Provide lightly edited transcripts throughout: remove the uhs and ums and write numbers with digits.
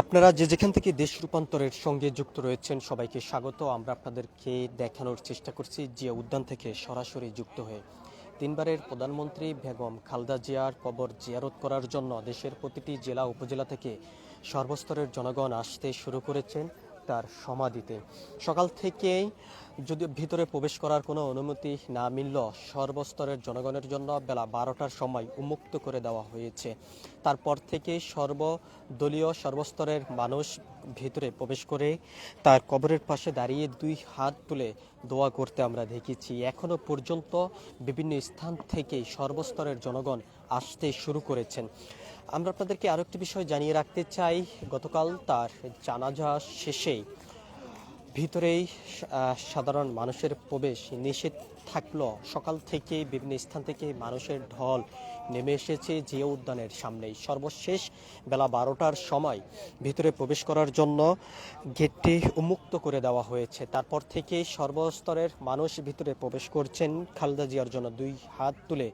আপনারা যেখান থেকে দেশ রূপান্তরের সঙ্গে যুক্ত রয়েছেন সবাইকে স্বাগত। আমরা আপনাদেরকে দেখানোর চেষ্টা করছি জিয়া উদ্যান থেকে সরাসরি যুক্ত হয়ে। তিনবারের প্রধানমন্ত্রী বেগম খালেদা জিয়ার কবর জিয়ারত করার জন্য দেশের প্রতিটি জেলা উপজেলা থেকে সর্বস্তরের জনগণ আসতে শুরু করেছেন তার সমাধিতে। সকাল থেকেই যদি ভিতরে প্রবেশ করার কোনো অনুমতি না মিলল, সর্বস্তরের জনগণের জন্য বেলা 12টার সময় উন্মুক্ত করে দেওয়া হয়েছে। তারপর থেকে সর্বদলীয় সর্বস্তরের মানুষ ভিতরে প্রবেশ করে তার কবরের পাশে দাঁড়িয়ে দুই হাত তুলে দোয়া করতে আমরা দেখেছি। এখনো পর্যন্ত বিভিন্ন স্থান থেকে সর্বস্তরের জনগণ আসতে শুরু করেছেন। আমরা আপনাদেরকে আরও একটি বিষয় জানিয়ে রাখতে চাই, গতকাল তার জানাজা শেষেই ভিতরেই সাধারণ মানুষের প্রবেশ নিষেধ থাকলো। সকাল থেকে বিভিন্ন স্থান থেকে মানুষের ঢল নেমে এসেছে জিয়া উদ্যানের সামনেই। সর্বশেষ বেলা 12টার সময় ভিতরে প্রবেশ করার জন্য গেটটি উন্মুক্ত করে দেওয়া হয়েছে। তারপর থেকে সর্বস্তরের মানুষ ভিতরে প্রবেশ করছেন, খালেদা জিয়ার জন্য দুই হাত তুলে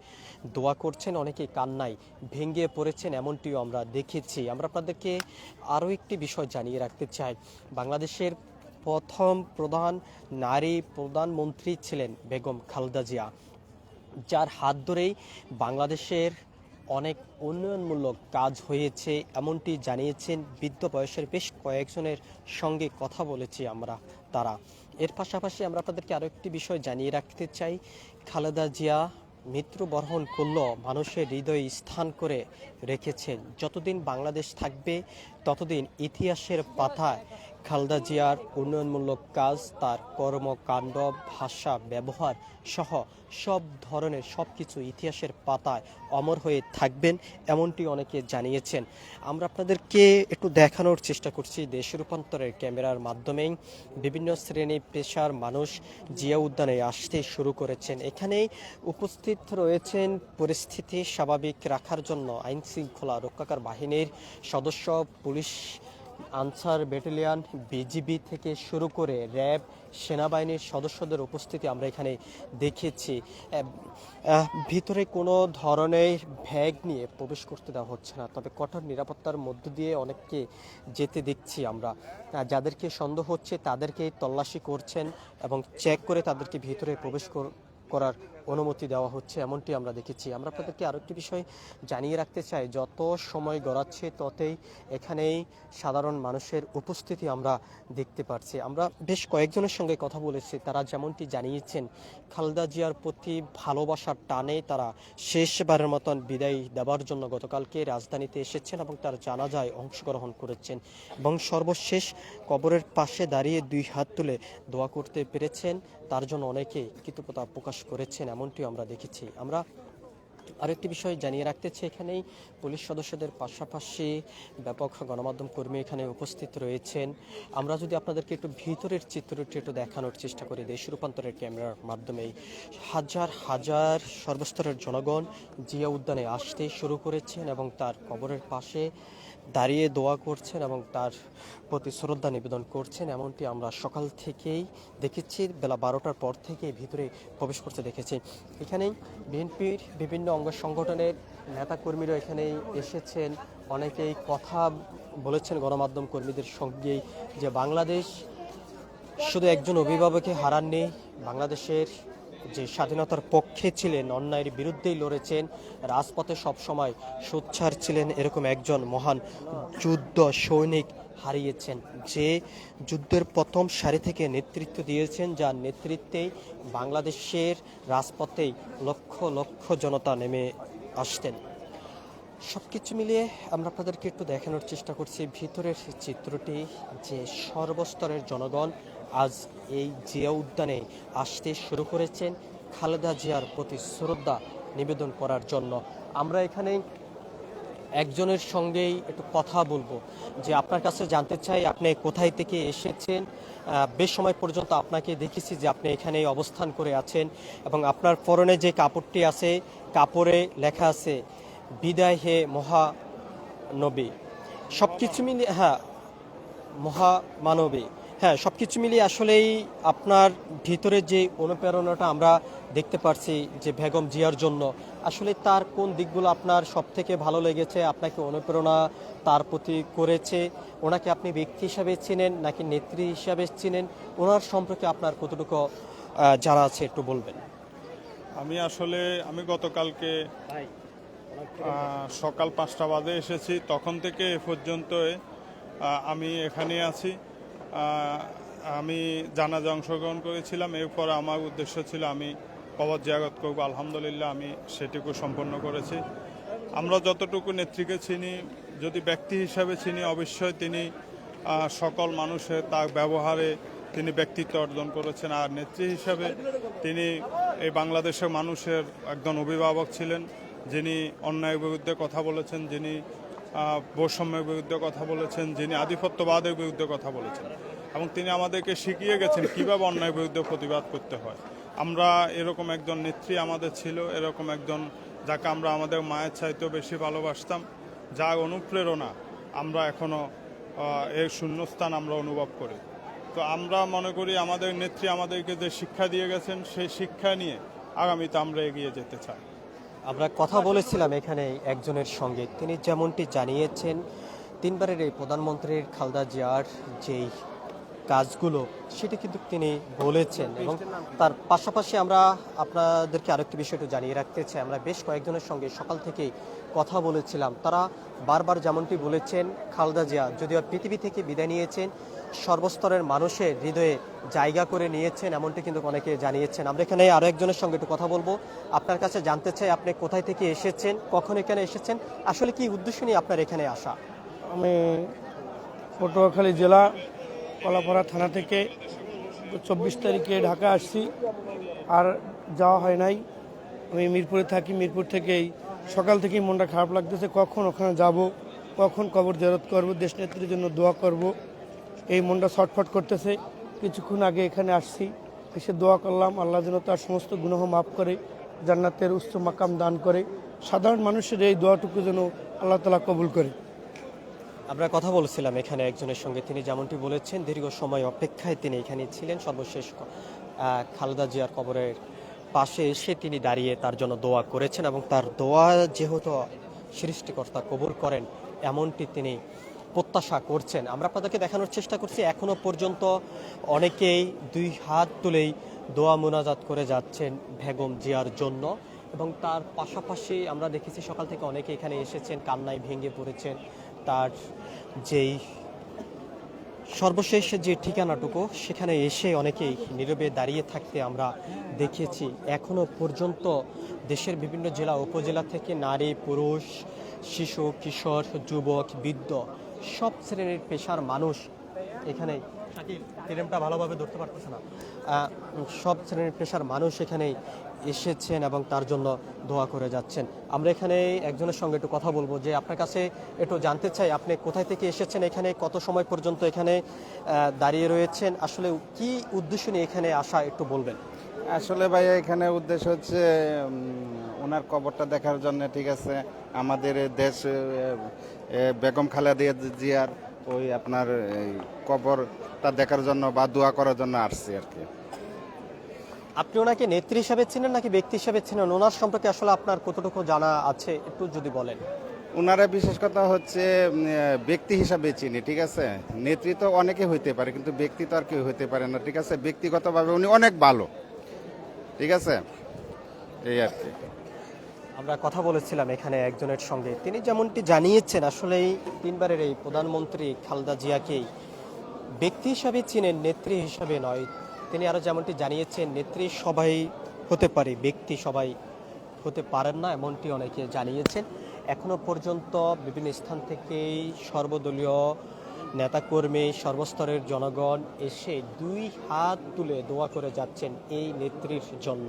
দোয়া করছেন, অনেকে কান্নায় ভেঙে পড়েছেন, এমনটিও আমরা দেখেছি। আমরা আপনাদেরকে আরও একটি বিষয় জানিয়ে রাখতে চাই, বাংলাদেশের প্রথম প্রধান নারী প্রধানমন্ত্রী ছিলেন বেগম খালেদা জিয়া, যার হাত ধরেই বাংলাদেশের অনেক উন্নয়নমূলক কাজ হয়েছে, এমনটি জানিয়েছেন। বৃদ্ধ বয়সের বেশ কয়েকজনের সঙ্গে কথা বলেছি আমরা তারা। এর পাশাপাশি আমরা আপনাদেরকে আরও একটি বিষয় জানিয়ে রাখতে চাই, খালেদা জিয়া মৃত্যুবরণ করল মানুষের হৃদয়ে স্থান করে রেখেছেন। যতদিন বাংলাদেশ থাকবে ততদিন ইতিহাসের পাতায় খালেদা জিয়ার উন্নয়নমূলক কাজ, তার কর্মকাণ্ড, ভাষা, ব্যবহার সহ সব ধরনের সব কিছু ইতিহাসের পাতায় অমর হয়ে থাকবেন, এমনটি অনেকে জানিয়েছেন। আমরা আপনাদেরকে একটু দেখানোর চেষ্টা করছি দেশ রূপান্তরের ক্যামেরার মাধ্যমেই। বিভিন্ন শ্রেণী পেশার মানুষ জিয়া উদ্যানে আসতে শুরু করেছেন। এখানেই উপস্থিত রয়েছেন পরিস্থিতি স্বাভাবিক রাখার জন্য আইন শৃঙ্খলা রক্ষাকার বাহিনীর সদস্য, পুলিশ, আনসার ব্যাটালিয়ন, বিজিবি থেকে শুরু করে র্যাব, সেনাবাহিনীর সদস্যদের উপস্থিতি আমরা এখানে দেখেছি। ভিতরে কোনো ধরনের ব্যাগ নিয়ে প্রবেশ করতে দেওয়া হচ্ছে না, তবে কঠোর নিরাপত্তার মধ্য দিয়ে অনেককে যেতে দেখছি আমরা। যাদেরকে সন্দেহ হচ্ছে তাদেরকে তল্লাশি করছেন এবং চেক করে তাদেরকে ভিতরে প্রবেশ করার অনুমতি দেওয়া হচ্ছে, এমনটি আমরা দেখেছি। আমরা আপনাদেরকে আরও একটি বিষয় জানিয়ে রাখতে চাই, যত সময় গড়াচ্ছে ততই এখানেই সাধারণ মানুষের উপস্থিতি আমরা দেখতে পাচ্ছি। আমরা বেশ কয়েকজনের সঙ্গে কথা বলেছি, তারা যেমনটি জানিয়েছেন খালেদা জিয়ার প্রতি ভালোবাসার টানে তারা শেষবারের মতন বিদায় দেওয়ার জন্য গতকালকে রাজধানীতে এসেছেন এবং তার জানাজায় অংশগ্রহণ করেছেন এবং সর্বশেষ কবরের পাশে দাঁড়িয়ে দুই হাত তুলে দোয়া করতে পেরেছেন। তার জন্য অনেকে কৃতজ্ঞতা প্রকাশ করেছেন, এমনটি আমরা দেখেছি। আমরা আরেকটি বিষয় জানিয়ে রাখতে চাই, এখানেই পুলিশ সদস্যদের পাশাপাশি ব্যাপক গণমাধ্যম কর্মী এখানে উপস্থিত রয়েছেন। আমরা যদি আপনাদেরকে একটু ভিতরের চিত্রটি একটু দেখানোর চেষ্টা করি দেশ রূপান্তরের ক্যামেরার মাধ্যমেই, হাজার হাজার সর্বস্তরের জনগণ জিয়া উদ্যানে আসতে শুরু করেছেন এবং তার কবরের পাশে দাঁড়িয়ে দোয়া করছেন এবং তার প্রতি শ্রদ্ধা নিবেদন করছেন, এমনটি আমরা সকাল থেকেই দেখেছি। বেলা 12টার পর থেকে ভিতরে প্রবেশ করতে দেখেছি। এখানেই বিএনপির বিভিন্ন অঙ্গ সংগঠনের নেতাকর্মীরা এখানেই এসেছেন, অনেকেই কথা বলেছেন গণমাধ্যম কর্মীদের সঙ্গেই যে বাংলাদেশ শুধু একজন অভিভাবককে হারাননি, বাংলাদেশের যে স্বাধীনতার পক্ষে ছিলেন, অন্যায়ের বিরুদ্ধেই লড়েছেন, রাজপথে সবসময় সোচ্চার ছিলেন, এরকম একজন মহান যুদ্ধ সৈনিক হারিয়েছেন, যে যুদ্ধের প্রথম সারি থেকে নেতৃত্ব দিয়েছেন, যার নেতৃত্বেই বাংলাদেশের রাজপথেই লক্ষ লক্ষ জনতা নেমে আসতেন। সব কিছু মিলিয়ে আমরা আপনাদেরকে একটু দেখানোর চেষ্টা করছি ভিতরের চিত্রটি, যে সর্বস্তরের জনগণ আজ এই জিয়া উদ্যানে আসতে শুরু করেছেন খালেদা জিয়ার প্রতি শ্রদ্ধা নিবেদন করার জন্য। আমরা এখানে একজনের সঙ্গেই একটু কথা বলবো, যে আপনার কাছে জানতে চাই আপনি কোথায় থেকে এসেছেন। বেশ সময় পর্যন্ত আপনাকে দেখেছি যে আপনি এখানে অবস্থান করে আছেন এবং আপনার পরনে যে কাপড়টি আছে, কাপড়ে লেখা আছে বিদায় হে মহানবী। সব কিছু মিলিয়ে মহামানবী, সব কিছু মিলিয়ে আসলেই আপনার ভিতরে যে অনুপ্রেরণাটা আমরা দেখতে পারছি যে বেগম জিয়ার জন্য, আসলে তার কোন দিকগুলো আপনার সব থেকে ভালো লেগেছে, আপনাকে অনুপ্রেরণা তার প্রতি করেছে? ওনাকে আপনি ব্যক্তি হিসাবে চিনেন নাকি নেত্রী হিসাবে চিনেন? ওনার সম্পর্কে আপনার কতটুকু জানা আছে একটু বলবেন। আমি গতকালকে সকাল 5টা বাজে এসেছি, তখন থেকে এ পর্যন্ত আমি এখানে আছি। আমি জানাজা অংশগ্রহণ করেছিলাম, এরপর আমার উদ্দেশ্য ছিল আমি কবর জিয়ারত করব। আলহামদুলিল্লাহ আমি সেটুকু সম্পন্ন করেছি। আমরা যতটুকু নেত্রীকে চিনি, যদি ব্যক্তি হিসাবে চিনি, অবশ্যই তিনি সকল মানুষের তার ব্যবহারে তিনি ব্যক্তিত্ব অর্জন করেছেন। আর নেত্রী হিসাবে তিনি এই বাংলাদেশের মানুষের একজন অভিভাবক ছিলেন, যিনি অন্যায়ের বিরুদ্ধে কথা বলেছেন, যিনি বৈষম্যের বিরুদ্ধে কথা বলেছেন, যিনি আধিপত্যবাদের বিরুদ্ধে কথা বলেছেন, এবং তিনি আমাদেরকে শিখিয়ে গেছেন কীভাবে অন্যায়ের বিরুদ্ধে প্রতিবাদ করতে হয়। আমরা এরকম একজন নেত্রী আমাদের ছিল, এরকম একজন যাকে আমরা আমাদের মায়ের চাইতেও বেশি ভালোবাসতাম, যার অনুপ্রেরণা আমরা এখনও এর শূন্যস্থান আমরা অনুভব করি। তো আমরা মনে করি আমাদের নেত্রী আমাদেরকে যে শিক্ষা দিয়ে গেছেন, সেই শিক্ষা নিয়ে আগামীতে আমরা এগিয়ে যেতে চাই। আমরা কথা বলেছিলাম এখানে একজনের সঙ্গে, তিনি যেমনটি জানিয়েছেন তিনবারের এই প্রধানমন্ত্রীর খালেদা জিয়ার যেই কাজগুলো সেটি কিন্তু তিনি বলেছেন, এবং তার পাশাপাশি আমরা আপনাদেরকে আরেকটি বিষয় একটু জানিয়ে রাখতে চাই। আমরা বেশ কয়েকজনের সঙ্গে সকাল থেকেই কথা বলেছিলাম, তারা বারবার যেমনটি বলেছেন খালেদা জিয়া যদিও পৃথিবী থেকে বিদায় নিয়েছেন, সর্বস্তরের মানুষের হৃদয়ে জায়গা করে নিয়েছেন, এমনটি কিন্তু অনেকে জানিয়েছেন। আমরা এখানে আরও একজনের সঙ্গে একটু কথা বলবো। আপনার কাছে জানতে চাই আপনি কোথায় থেকে এসেছেন, কখন এখানে এসেছেন, আসলে কি উদ্দেশ্য নিয়ে আপনার এখানে আসা? আমি পটুয়াখালী জেলা কলাপাড়া থানা থেকে 24 তারিখে ঢাকা আসছি, আর যাওয়া হয় নাই। আমি মিরপুরে থাকি, মিরপুর থেকেই সকাল থেকেই মনটা খারাপ লাগতেছে, কখন ওখানে যাব, কখন কবর জিয়ারত করব, দেশনেত্রীর জন্য দোয়া করব, এই মনটা ছটফট করতেছে। কিছুক্ষণ আগে এখানে আসছি, এসে দোয়া করলাম আল্লাহ যেন তার সমস্ত গুনাহ মাফ করে, জান্নাতের উচ্চ মাকাম দান করে, সাধারণ মানুষের এই দোয়াটুকু যেন আল্লাহ তাআলা কবুল করে। আমরা কথা বলছিলাম এখানে একজনের সঙ্গে, তিনি যেমনটি বলেছেন দীর্ঘ সময় অপেক্ষায় তিনি এখানে ছিলেন, সর্বশেষ খালেদা জিয়ার কবরের পাশে এসে তিনি দাঁড়িয়ে তার জন্য দোয়া করেছেন, এবং তার দোয়া যেহেতু সৃষ্টিকর্তা কবুল করেন এমনটি তিনি প্রত্যাশা করছেন। আমরা আপনাদেরকে দেখানোর চেষ্টা করছি এখনো পর্যন্ত অনেকেই দুই হাত তুলেই দোয়া মোনাজাত করে যাচ্ছেন বেগম জিয়ার জন্য, এবং তার পাশাপাশি আমরা দেখেছি সকাল থেকে অনেকে এখানে এসেছেন, কান্নায় ভেঙে পড়েছেন। তার যেই সর্বশেষ যে ঠিকানাটুকু সেখানে এসে অনেকেই নীরবে দাঁড়িয়ে থাকতে আমরা দেখেছি। এখনো পর্যন্ত দেশের বিভিন্ন জেলা উপজেলা থেকে নারী, পুরুষ, শিশু, কিশোর, যুবক, বৃদ্ধ সব শ্রেণীর পেশার মানুষ এখানে ফিল্মটা ভালোভাবে ধরতে পারতেছে না, সব শ্রেণীর পেশার মানুষ এখানে এসেছেন এবং তার জন্য দোয়া করে যাচ্ছেন। আমরা এখানে একজনের সঙ্গে একটু কথা বলবো, যে আপনার কাছে একটু জানতে চাই আপনি কোথায় থেকে এসেছেন, এখানে কত সময় পর্যন্ত এখানে দাঁড়িয়ে রয়েছেন, আসলে কি উদ্দেশ্য নিয়ে এখানে আসা একটু বলবেন। আসলে ভাইয়া এখানে উদ্দেশ্য হচ্ছে ওনার কবরটা দেখার জন্য, ঠিক আছে, আমাদের দেশ বেগম খালেদা জিয়ার ওই আপনার কবরটা দেখার জন্য বা দোয়া করার জন্য আসছি আর কি। আপনি ওনাকে নেত্রী হিসাবে চিনেন নাকি ব্যক্তি হিসাবে চিনেন, ওনার সম্পর্কে আসলে আপনার কতটুকু জানা আছে একটু যদি বলেন। ওনারা বিশেষ কথা হচ্ছে ব্যক্তি হিসাবে চিনি, ঠিক আছে, নেত্রী তো অনেকে হইতে পারে কিন্তু ব্যক্তি তো আর কেউ হইতে পারে না, ঠিক আছে, ব্যক্তিগতভাবে উনি অনেক ভালো, ঠিক আছে, এই আর কি। আমরা কথা বলেছিলাম এখানে একজনের সঙ্গে, তিনি যেমনটি জানিয়েছেন আসলেই তিনবারের এই প্রধানমন্ত্রী খালেদা জিয়াকেই ব্যক্তি হিসাবে চিনেন, নেত্রী হিসাবে নয়। তিনি আরও যেমনটি জানিয়েছেন নেত্রী সবাই হতে পারে, ব্যক্তি সবাই হতে পারেন না, এমনটি অনেকে জানিয়েছেন। এখনো পর্যন্ত বিভিন্ন স্থান থেকেই সর্বদলীয় নেতাকর্মী, সর্বস্তরের জনগণ এসে দুই হাত তুলে দোয়া করে যাচ্ছেন এই নেত্রীর জন্য।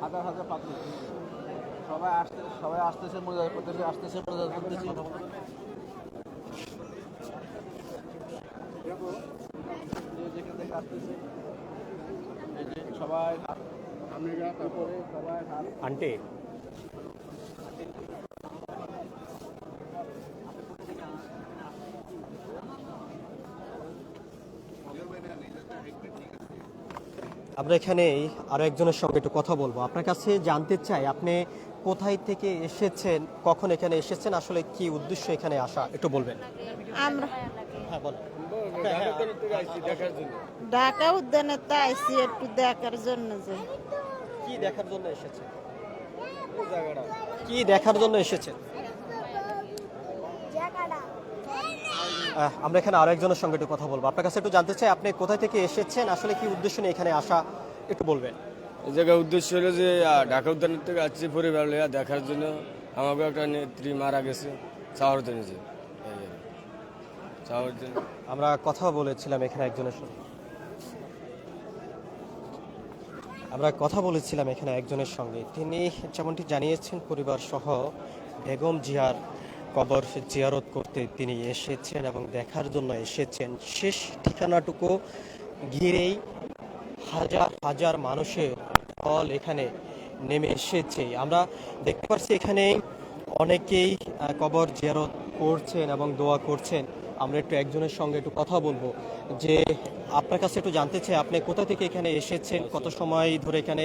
হাজার হাজার পাত্র সবাই আসতেছে, মোজার করতেছে, আসতেছে, মোজার করতেছে। সবাই আন্টি আমরা এখানে আরো একজনের সঙ্গে একটু কথা বলবো। আপনার কাছে জানতে চাই আপনি কোথায় থেকে এসেছেন, কখন এখানে এসেছেন, আসলে কি উদ্দেশ্য এখানে আসা একটু বলবেন? আমরা হ্যাঁ বলেন। ঢাকা উদ্যানে তো আইসি একটু দেখার জন্য যে কি দেখার জন্য এসেছেন? কি দেখার জন্য এসেছেন? আমরা এখানে আরো একজনের সঙ্গে একটু কথা বলবো। আপনার কাছে একটু জানতে চাই, আপনি কোথায় থেকে এসেছেন, আসলে কি উদ্দেশ্য নিয়ে এখানে আসা একটু বলবেন? এই জায়গার উদ্দেশ্য হলো যে ঢাকা উদ্যানের থেকে আসছি পরিবার লইয়া দেখার জন্য। আমাকে একটা নেত্রী মারা গেছে চাওয়ার জন্য যে চাওয়ার জন্য আমরা কথা বলেছিলাম এখানে একজনের সঙ্গে, তিনি যেমনটি জানিয়েছেন পরিবার সহ বেগম জিয়ার কবর জিয়ারত করতে তিনি এসেছেন এবং দেখার জন্য এসেছেন। শেষ ঠিকানাটুকু ঘিরেই হাজার হাজার মানুষের দল এখানে নেমে এসেছে। আমরা দেখতে পাচ্ছি এখানে অনেকেই কবর জিয়ারত করছেন এবং দোয়া করছেন। আমরা একটু একজনের সঙ্গে একটু কথা বলবো, যে আপনার কাছে একটু জানতে চাই, আপনি কোথা থেকে এখানে এসেছেন, কত সময় ধরে এখানে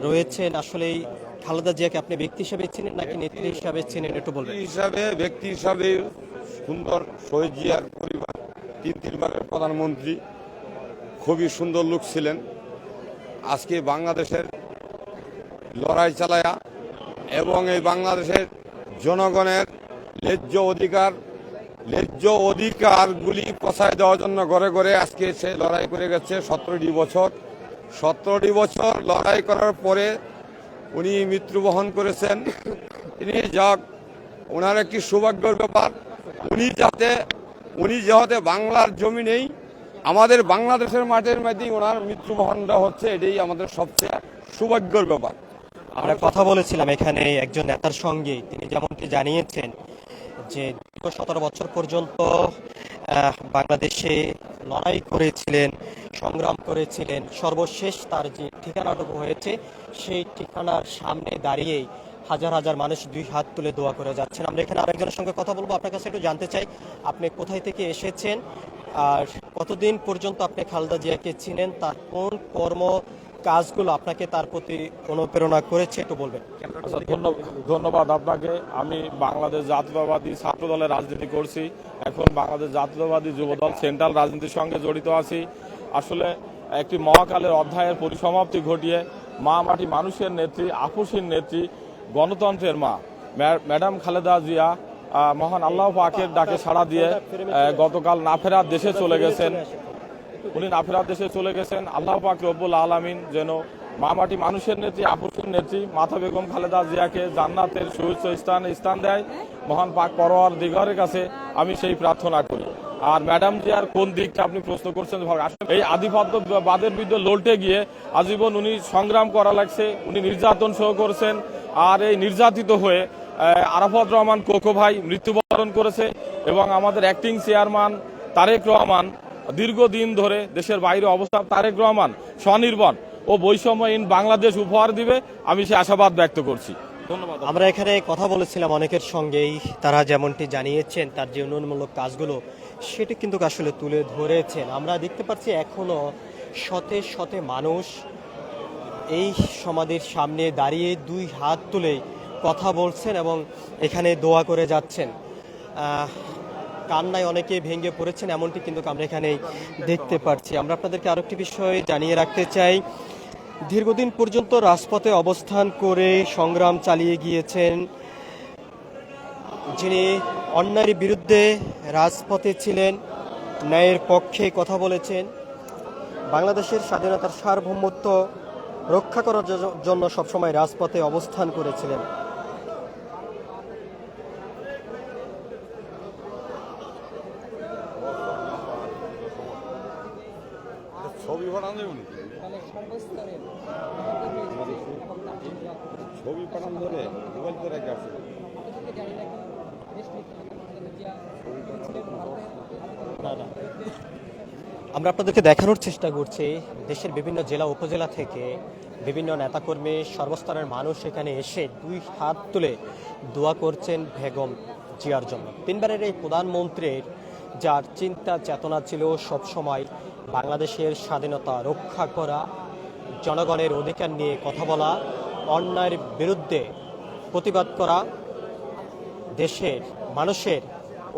রয়েছেন, আসলেই খালেদা জিয়াকে আপনি ব্যক্তি হিসাবে চিনেন নাকি নেত্রী হিসাবে চিনেন, একটু বলবেন? ব্যক্তি হিসাবে সুন্দর শহীদ জিয়ার পরিবার, তিনবারের প্রধানমন্ত্রী, খুবই সুন্দর লোক ছিলেন। আজকে বাংলাদেশের লড়াই চালায়া এবং এই বাংলাদেশের জনগণের ন্যায্য অধিকারগুলি পৌঁছায় দেওয়ার জন্য ঘরে ঘরে আজকে সে লড়াই করে গেছে 17টি বছর লড়াই করার পরে উনি মৃত্যুবরণ করেছেন। তিনি ওনার একটি সৌভাগ্যের ব্যাপার, উনি যাতে বাংলার জমিনেই আমাদের বাংলাদেশের মাটির মধ্যে ওনার মৃত্যুবরণটা হচ্ছে, এটাই আমাদের সবচেয়ে সৌভাগ্যের ব্যাপার। আমরা কথা বলেছিলাম এখানে একজন নেতার সঙ্গে, তিনি যেমনটি জানিয়েছেন যে 17 বছর পর্যন্ত বাংলাদেশে লড়াই করেছিলেন, সংগ্রাম করেছিলেন, সর্বশেষ তার যে ঠিকানাটুকু হয়েছে সেই ঠিকানার সামনে দাঁড়িয়েই হাজার হাজার মানুষ দুই হাত তুলে দোয়া করে যাচ্ছেন। আমরা এখানে আরেকজনের সঙ্গে কথা বলবো। আপনার কাছে একটু জানতে চাই, আপনি কোথায় থেকে এসেছেন আর কতদিন পর্যন্ত আপনি খালেদা জিয়াকে চিনেন, তার কোন কর্ম কাজগুলো আপনাকে তার প্রতি অনুপ্রেরণা করেছে একটু বলবেন? ধন্যবাদ আপনাকে। আমি বাংলাদেশ জাতীয়তাবাদী ছাত্র দলের রাজনীতি করছি, এখন বাংলাদেশ জাতীয়তাবাদী যুবদল সেন্ট্রাল রাজনীতির সঙ্গে জড়িত আছি। আসলে একটি মহাকালের অধ্যায়ের পরিসমাপ্তি ঘটিয়ে মা মাটি মানুষের নেত্রী, আপুসীর নেত্রী, গণতন্ত্রের মা ম্যাডাম খালেদা জিয়া মহান আল্লাহ পাকের ডাকে সাড়া দিয়ে গতকাল না ফেরার দেশে চলে গেছেন। উনি না ফেরার দেশে চলে গেছেন। আল্লাহ পাক রব্বুল আলামিন যেন মা মাটি মানুষের নেত্রী, আপুসীর নেত্রী মাতা বেগম খালেদা জিয়াকে জান্নাতের সুউচ্চ স্থান দেয়। মহান পাক পরওয়ারদিগারের কাছে আমি সেই প্রার্থনা করি। আর ম্যাডাম জিয়ার কোন দিকটা আপনি প্রশ্ন করছেন, এই আধিপত্যবাদের বিরুদ্ধে লড়তে গিয়ে আজীবন উনি সংগ্রাম করা লাগছে, উনি নির্যাতন সহ করেছেন। আর এই নির্যাতিত হয়ে আরাফাত রহমান কোকো ভাই মৃত্যুবরণ করেছে এবং আমাদের অ্যাক্টিং চেয়ারম্যান তারেক রহমান দীর্ঘদিন ধরে দেশের বাইরে অবস্থান। তারেক রহমান স্বনির্ভর ও বৈষম্যহীন বাংলাদেশ উপহার দিবে, আমি সে আশাবাদ ব্যক্ত করছি। ধন্যবাদ। আমরা এখানে কথা বলেছিলাম অনেকের সঙ্গেই, তারা যেমনটি জানিয়েছেন তার যে উন্নয়নমূলক কাজগুলো সেটি কিন্তু আসলে তুলে ধরেছেন। আমরা দেখতে পাচ্ছি এখনো শতে শতে মানুষ এই সমাধির সামনে দাঁড়িয়ে দুই হাত তুলে কথা বলছেন এবং এখানে দোয়া করে যাচ্ছেন। কান্নায় অনেকে ভেঙে পড়েছেন, এমনটি কিন্তু আমরা এখানে দেখতে পাচ্ছি। আমরা আপনাদেরকে আরেকটি বিষয় জানিয়ে রাখতে চাই, দীর্ঘদিন পর্যন্ত রাজপথে অবস্থান করে সংগ্রাম চালিয়ে গিয়েছেন যিনি অন্যায়ের বিরুদ্ধে রাজপথে ছিলেন, ন্যায়ের পক্ষে কথা বলেছেন, বাংলাদেশের স্বাধীনতার সার্বভৌমত্ব রক্ষা করার জন্য সবসময় রাজপথে অবস্থান করেছিলেন। ছবি পাঠানো ধরে মোবাইল করে গেছে। আমরা আপনাদেরকে দেখানোর চেষ্টা করছি দেশের বিভিন্ন জেলা উপজেলা থেকে বিভিন্ন নেতাকর্মী, সর্বস্তরের মানুষ এখানে এসে দুই হাত তুলে দোয়া করছেন বেগম জিয়ার জন্য। তিনবারের এই প্রধানমন্ত্রীর যার চিন্তা চেতনা ছিল সবসময় বাংলাদেশের স্বাধীনতা রক্ষা করা, জনগণের অধিকার নিয়ে কথা বলা, অন্যায়ের বিরুদ্ধে প্রতিবাদ করা, দেশের মানুষের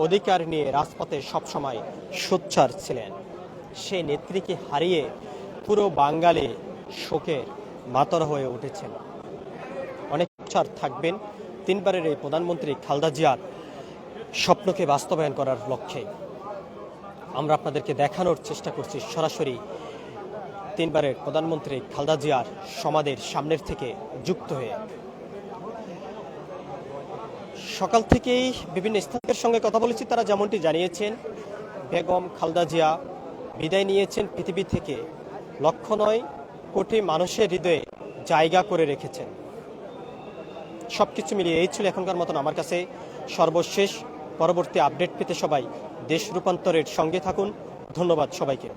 অধিকার নিয়ে রাজপথে সবসময় সোচ্চার ছিলেন। সেই নেত্রীকে হারিয়ে পুরো বাঙালি শোকের মাতর হয়ে উঠেছেন। অনেক সোচ্চার থাকবেন তিনবারের এই প্রধানমন্ত্রী খালেদা জিয়ার স্বপ্নকে বাস্তবায়ন করার লক্ষ্যে। আমরা আপনাদেরকে দেখানোর চেষ্টা করছি সরাসরি তিনবারের প্রধানমন্ত্রী খালেদা জিয়ার সমাধির সামনের থেকে যুক্ত হয়ে। সকাল থেকেই বিভিন্ন স্থানীয়দের সঙ্গে কথা বলেছি, তারা যেমনটি জানিয়েছেন বেগম খালেদা জিয়া বিদায় নিয়েছেন পৃথিবী থেকে, লক্ষ নয় কোটি মানুষের হৃদয়ে জায়গা করে রেখেছেন। সবকিছু মিলিয়ে এই ছিল এখনকার মতন আমার কাছে সর্বশেষ। পরবর্তী আপডেট পেতে সবাই দেশ রূপান্তরের সঙ্গে থাকুন। ধন্যবাদ সবাইকে।